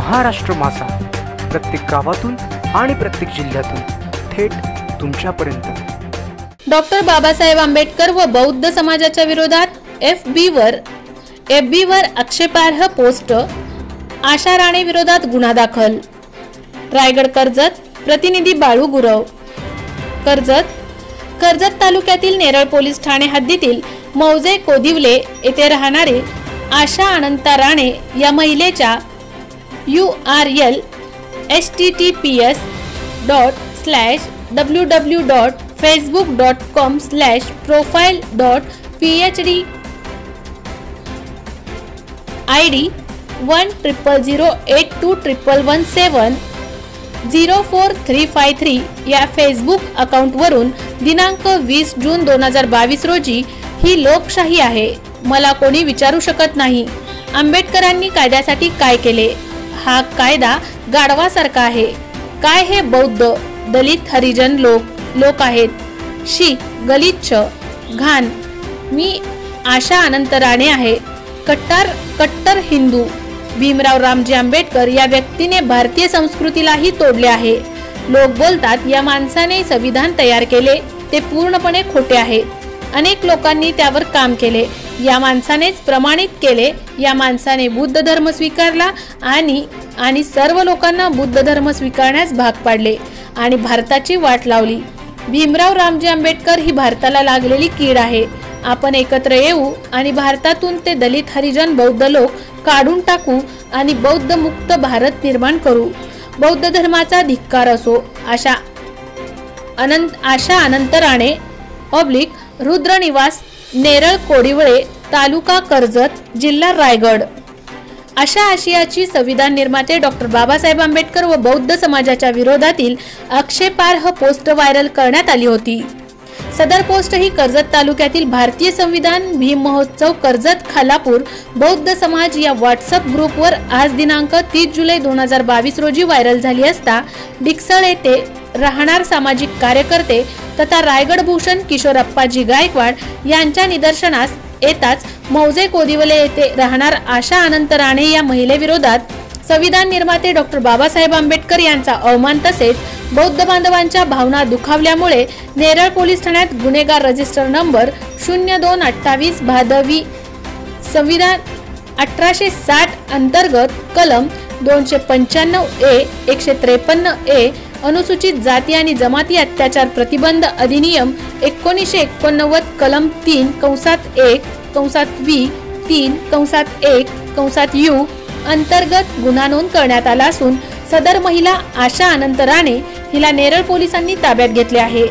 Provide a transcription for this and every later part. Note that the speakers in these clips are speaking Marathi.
महाराष्ट्र माझा, प्रत्येक गावातून आणि प्रत्येक जिल्ह्यातून थेट तुमच्यापर्यंत। डॉक्टर बाबासाहेब आंबेडकर व बौद्ध समाजाच्या विरोधात FB वर आक्षेपार्ह पोस्ट, आशा राणे विरोधात गुन्हा दाखल। रायगड कर्जत, प्रतिनिधी बाळू गुरव। कर्जत तालुक्यातील नेरळ पोलीस ठाणे हद्दीतील मौजे कोदिवले येथे राहणारी आशा अनंता राणे या महिलेच्या URL https://www.facebook.com/profile.phd ID 1000821170433 या फेसबुक अकाउंटवरून दिनांक 20 जून 2022 रोजी ही लोकशाही आहे, मला कोणी विचारू शकत नाही, आंबेडकरांनी कायद्यासाठी काय केले, हा कायदा गाढवासारखा आहे, काय हे बौद्ध दलित हरिजन लोक आहेत, शी गलिच्छ घाण। मी आशा अनंत राणे आहे, कट्टर हिंदू। भीमराव रामजी आंबेडकर या व्यक्तीने भारतीय संस्कृतीलाही तोडले आहे। लोक बोलतात या माणसाने संविधान तयार केले, ते पूर्णपणे खोटे आहे। अनेक लोकांनी त्यावर काम केले, या माणसानेच प्रमाणित केले, या माणसाने बुद्ध धर्म स्वीकारला आणि सर्व लोकांना बुद्ध धर्म स्वीकारण्यास भाग पाडले आणि भारताची वाट लावली। भीमराव रामजी आंबेडकर ही भारताला लागलेली कीड आहे। आपण एकत्र येऊ आणि भारतातून ते दलित हरिजन बौद्ध लोक काढून टाकू आणि बौद्ध मुक्त भारत निर्माण करू। बौद्ध धर्माचा धिक्कार असो। आशा अनंत राणे रुद्र निवास, नेरळ कोडिवळे, तालुका कर्जत, जिल्हा रायगड। अशा आशयाची संविधान निर्माते डॉक्टर बाबासाहेब आंबेडकर व बौद्ध समाजाच्या विरोधातील आक्षेपार्ह पोस्ट व्हायरल करण्यात आली होती। सदर पोस्ट ही कर्जत तालुक्यातील भारतीय संविधान भीम महोत्सव कर्जत खालापूर बौद्ध समाज या व्हॉट्सअप ग्रुपवर आज दिनांक 30 जुलै 2022 रोजी व्हायरल झाली असता, डिकसळ येथे राहणार सामाजिक कार्यकर्ते तथा रायगड भूषण किशोरप्पाजी गायकवाड यांच्या निदर्शनास येताच मौजे कोदिवले येथे राहणार आशा अनंत राणे या महिलेविरोधात संविधान निर्माते डॉक्टर बाबासाहेब आंबेडकर यांचा अवमान तसेच बौद्ध बांधवांच्या भावना दुखावल्यामुळे नेरळ पोलीस ठाण्यात गुन्हेगार रजिस्टर नंबर 0228 भादवी संविधान 1860 अंतर्गत कलम 295A 153A अनुसूचित जाती आणि जमाती अत्याचार प्रतिबंध अधिनियम 1989 कलम 3(V)(3)(1)(U) अंतर्गत गुन्हा नोंद करण्यात आला असून सदर महिला आशा अनंत राणे हिला नेरळ पोलिसांनी ताब्यात घेतले आहे।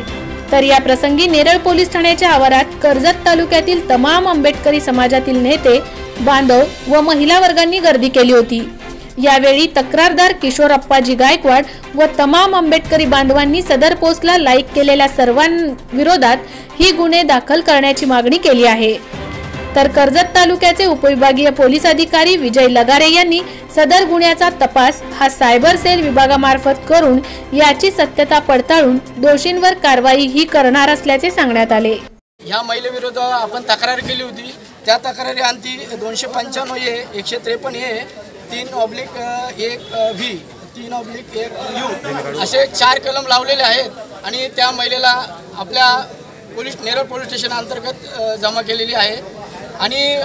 तर या प्रसंगी नेरळ पोलीस ठाण्याच्या आवारात कर्जत तालुक्यातील तमाम आंबेडकरी समाजातील नेते, बांधव व महिला वर्गांनी गर्दी केली होती। यावेळी तक्रारदार किशोरप्पाजी गायकवाड व तमाम आंबेडकरी बांधवांनी सदर पोस्टला लाईक केलेल्या सर्वांविरोधात ही गुन्हे दाखल करण्याची मागणी केली आहे। तर कर्जत तालुक्याचे उपविभागीय पोलीस अधिकारी विजय लगारे यांनी सदर गुन्ह्याचा तपास हा सायबर सेल विभागामार्फत करून याची सत्यता पडताळून दोषींवर कारवाई ही करणार असल्याचे सांगण्यात आले। या महिलेविरोधात आपण तक्रार केली होती, त्या तक्रारी अंती 295A 153A 3/1V 3/1U असे 4 कलम लावलेले आहेत आणि त्या महिलेला आपल्या नेरळ पोलीस स्टेशन अंतर्गत जमा केलेली आहे। आणि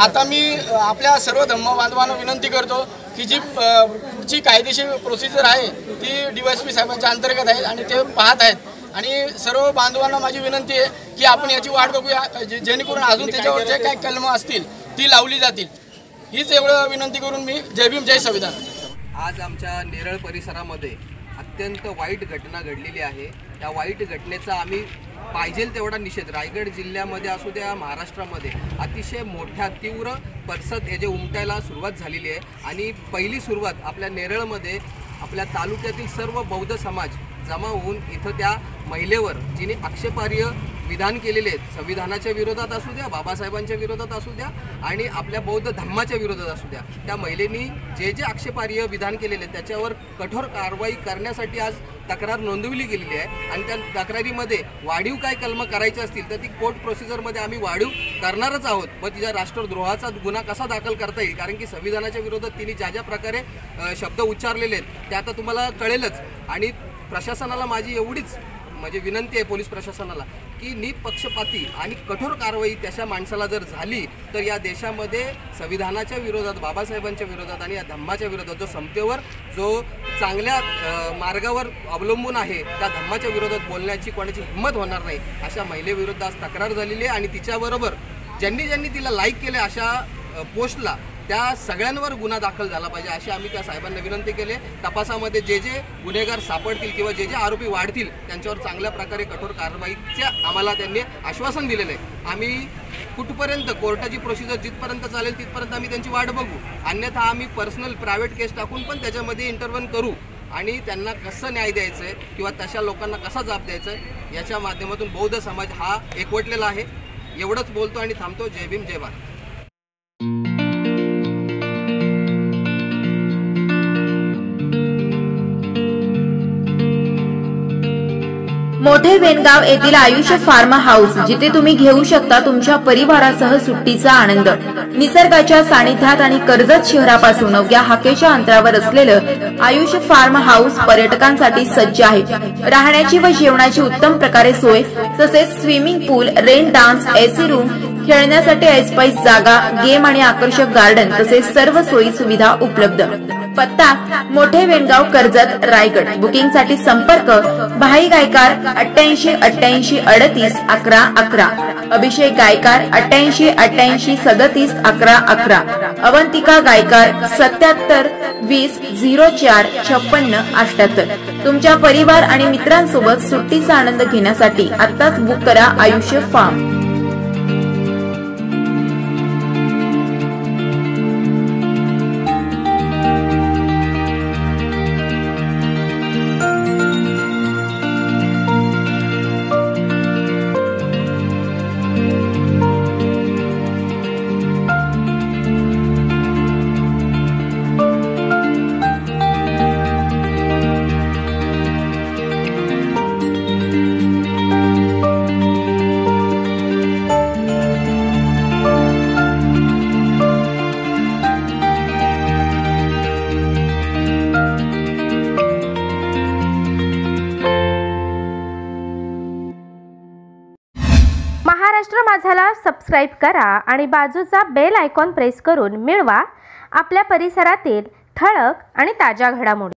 आता मी आपल्या सर्व धम्म बांधवांना विनंती करतो की जी पुढची कायदेशीर प्रोसिजर आहे ती DYSP साहेबांच्या अंतर्गत आहे आणि ते पाहत आहेत आणि सर्व बांधवांना माझी विनंती आहे की आपण याची वाट बघूया, जेणेकरून अजून त्याच्यावर जे काही कलम असतील ती लावली जातील। हीच एवढं विनंती करून मी जय भीम जय संविधान। आज आमच्या नेरळ परिसरामध्ये अत्यंत वाईट घटना घडलेली आहे। त्या वाईट घटनेचा आम्ही पाहिजे तेवढा निषेध रायगड जिल्ह्यामध्ये असू द्या, महाराष्ट्रामध्ये अतिशय मोठ्या तीव्र पडसद जे उमटायला सुरुवात झालेली आहे आणि पहिली सुरुवात आपल्या नेरळमध्ये आपल्या तालुक्यातील सर्व बौद्ध समाज जमा होऊन इथं त्या महिलेवर जिने आक्षेपार्ह विधान केलेले आहेत, संविधानाच्या विरोधात असू द्या, बाबासाहेबांच्या विरोधात असू द्या आणि आपल्या बौद्ध धर्माच्या विरोधात असू द्या, त्या महिलेनी जे आक्षेपार्ह विधान केलेले त्याच्यावर कठोर कारवाई करण्यासाठी आज तक्रार नोंदवली गेलेली आहे आणि त्या तक्रारीमध्ये वाढीव काय कलम करायचे असतील तर ती कोर्ट प्रोसिजरमध्ये आम्ही वाढीव करणारच आहोत व तिच्या राष्ट्रद्रोहाचा गुन्हा कसा दाखल करता येईल, कारण की संविधानाच्या विरोधात तिने ज्या प्रकारे शब्द उच्चारलेले आहेत ते आता तुम्हाला कळेलच. आणि प्रशासनाला माझी एवढीच म्हणजे विनंती आहे पोलीस प्रशासनाला की निपक्षपाती आणि कठोर कारवाई त्याच्या माणसाला जर झाली तर या देशामध्ये संविधानाच्या विरोधात, बाबासाहेबांच्या विरोधात आणि या धम्माच्या विरोधात जो समतेवर, जो चांगल्या मार्गावर अवलंबून आहे त्या धम्माच्या विरोधात बोलण्याची कोणाची हिंमत होणार नाही. अशा महिलेविरुद्ध आज तक्रार झालेली आहे आणि तिच्याबरोबर ज्यांनी तिला लाईक केले अशा पोस्टला त्या सगळ्यांवर गुन्हा दाखल झाला पाहिजे अशी आम्ही त्या साहेबांना विनंती केली. तपासामध्ये जे गुन्हेगार सापडतील किंवा जे आरोपी वाढतील त्यांच्यावर चांगल्या प्रकारे कठोर कारवाईचे आम्हाला त्यांनी आश्वासन दिलेलं आहे. आम्ही कुठपर्यंत कोर्टाची प्रोसिजर जिथपर्यंत चालेल तिथपर्यंत आम्ही त्यांची वाट बघू, अन्यथा आम्ही पर्सनल प्रायव्हेट केस टाकून पण त्याच्यामध्ये इंटरव्हन करू आणि त्यांना कसं न्याय द्यायचं आहे किंवा तशा लोकांना कसा जाब द्यायचा आहे याच्या माध्यमातून बौद्ध समाज हा एकवटलेला आहे. एवढंच बोलतो आणि थांबतो. जय भीम, जय भारत. मोठे वेनगाव येथील आयुष्य फार्म हाऊस, जिथे तुम्ही घेऊ शकता तुमच्या परिवारासह सुट्टीचा आनंद. निसर्गाच्या सानिध्यात आणि कर्जत शहरापासून अवघ्या हाकेच्या अंतरावर असलेलं आयुष्य फार्म हाऊस पर्यटकांसाठी सज्ज आहे. राहण्याची व जेवणाची उत्तम प्रकारे सोय, तसेच स्विमिंग पूल, रेन डान्स, एसी रूम, खेळण्यासाठी ऐसपैस जागा, गेम आणि आकर्षक गार्डन तसेच सर्व सोयी सुविधा उपलब्ध. पत्ता मोठे वेनगाव, कर्जत, रायगड. बुकिंगसाठी संपर्क भाई गायकार 88 88 38 11 11, अभिषेक गायकार 88 88 37 11 11, अवंतिका गायकार 77 20 04 56 78. तुमच्या परिवार आणि मित्रांसोबत सुट्टीचा आनंद घेण्यासाठी आत्ताच बुक करा आयुष्य फार्म. महाराष्ट्र माझाला सबस्क्राईब करा आणि बाजूचा बेल आयकॉन प्रेस करून मिळवा आपल्या परिसरातील ठळक आणि ताज्या घडामोडी.